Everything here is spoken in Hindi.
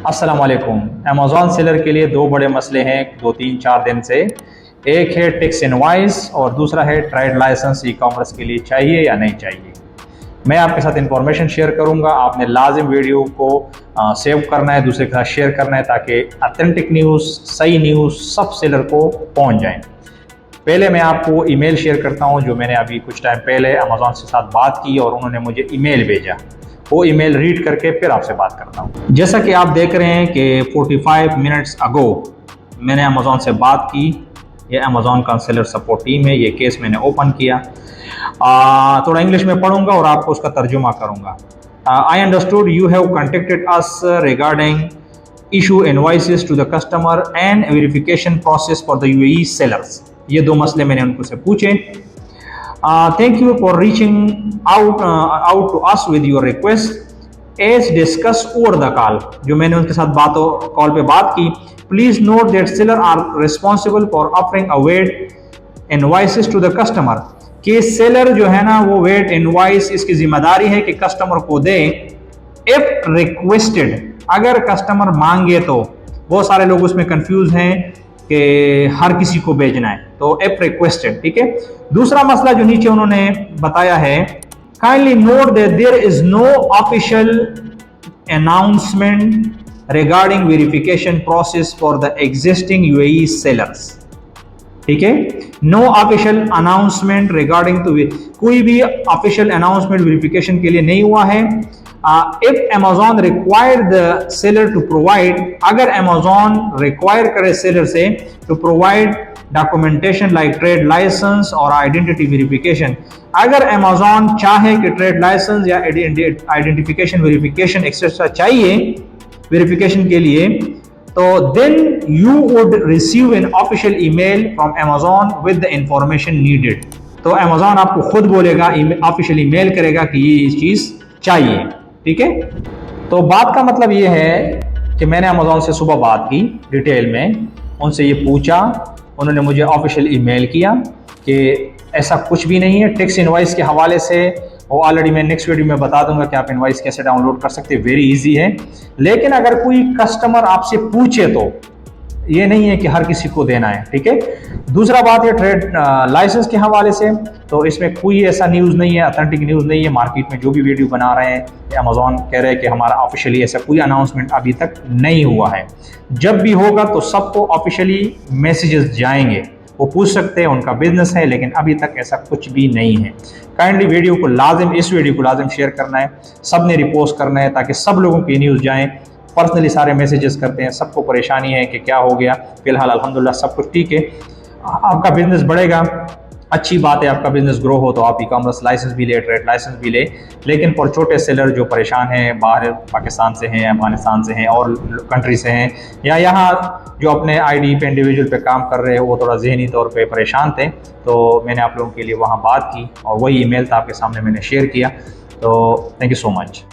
अस्सलाम वालेकुम। अमेज़ॉन सेलर के लिए दो बड़े मसले हैं 2-3-4 दिन से। एक है टैक्स इनवॉइस और दूसरा है ट्रेड लाइसेंस ई कॉमर्स के लिए चाहिए या नहीं चाहिए। मैं आपके साथ इंफॉर्मेशन शेयर करूंगा। आपने लाजिम वीडियो को सेव करना है, दूसरे के साथ शेयर करना है ताकि ऑथेंटिक न्यूज़, सही न्यूज़ सब सेलर को पहुंच जाए। पहले मैं आपको ईमेल शेयर करता हूं जो मैंने अभी कुछ टाइम पहले अमेज़ॉन के साथ बात की और उन्होंने मुझे ईमेल भेजा। वो ईमेल रीड करके फिर आपसे बात करता हूँ। जैसा कि आप देख रहे हैं कि 45 मिनट्स अगो मैंने अमेज़ॉन से बात की। ये अमेज़ॉन का सेलर सपोर्ट टीम है। ये केस मैंने ओपन किया। थोड़ा इंग्लिश में पढ़ूंगा और आपको उसका तर्जुमा करूंगा। I understood you have contacted us regarding issue invoices to the customer and verification process for the UAE sellers. ये दो मसले मैंने उनको से पूछे। Thank you for reaching out to us with your request. As discussed over the call, जो मैंने उनके साथ कॉल पे बात की, please note that seller are responsible for offering a weight invoices to the customer. कि सेलर जो है ना वो वेट इनवॉइस इसकी जिम्मेदारी है कि कस्टमर को दे if requested, अगर कस्टमर मांगे तो। बहुत सारे लोग उसमें कंफ्यूज हैं कि हर किसी को भेजना है, तो एप रिक्वेस्टेड, ठीक है। दूसरा मसला जो नीचे उन्होंने बताया है, kindly note that there is no official announcement regarding verification process for the existing UAE sellers, ठीक है। No official announcement regarding to, कोई भी ऑफिशियल अनाउंसमेंट वेरिफिकेशन के लिए नहीं हुआ है। If Amazon required the seller to provide, अगर Amazon require करे seller से to provide documentation like trade license और identity verification, अगर Amazon चाहे कि trade license या identification verification etc चाहिए verification के लिए, तो then you would receive an official email from Amazon with the information needed। तो Amazon आपको खुद बोलेगा, ऑफिशियल ईमेल करेगा कि ये चीज चाहिए, ठीक है। तो बात का मतलब ये है कि मैंने अमेज़ॉन से सुबह बात की डिटेल में, उनसे ये पूछा, उन्होंने मुझे ऑफिशियल ईमेल किया कि ऐसा कुछ भी नहीं है। टैक्स इनवॉइस के हवाले से वो ऑलरेडी मैं नेक्स्ट वीडियो में बता दूंगा कि आप इनवॉइस कैसे डाउनलोड कर सकते हैं, वेरी इजी है। लेकिन अगर कोई कस्टमर आपसे पूछे तो ये नहीं है कि हर किसी को देना है, ठीक है। दूसरा बात है ट्रेड लाइसेंस के हवाले से, तो इसमें कोई ऐसा न्यूज़ नहीं है, ऑथेंटिक न्यूज़ नहीं है। मार्केट में जो भी वीडियो बना रहे हैं अमेज़ॉन कह रहे हैं कि हमारा ऑफिशियली ऐसा कोई अनाउंसमेंट अभी तक नहीं हुआ है। जब भी होगा तो सबको ऑफिशियली मैसेजेस जाएंगे, वो पूछ सकते हैं, उनका बिजनेस है, लेकिन अभी तक ऐसा कुछ भी नहीं है। काइंडली वीडियो को लाजिम, इस वीडियो को लाजिम शेयर करना है, सब ने रिपोस्ट करना है ताकि सब लोगों की न्यूज़ जाएँ। पर्सनली सारे मैसेजेस करते हैं, सबको परेशानी है कि क्या हो गया। फिलहाल अल्हम्दुलिल्लाह सब कुछ ठीक है। आपका बिजनेस बढ़ेगा, अच्छी बात है, आपका बिजनेस ग्रो हो तो आप ई कॉमर्स लाइसेंस भी ले, ट्रेड लाइसेंस भी ले। लेकिन फॉर छोटे सेलर जो परेशान हैं, बाहर पाकिस्तान से हैं, अफगानिस्तान से हैं और कंट्री से हैं, या यहाँ जो अपने आईडी पे इंडिविजुअल पे काम कर रहे हैं, वो थोड़ा जहनी तौर पे परेशान थे, तो मैंने आप लोगों के लिए वहाँ बात की और वही ईमेल था आपके सामने मैंने शेयर किया। तो थैंक यू सो मच।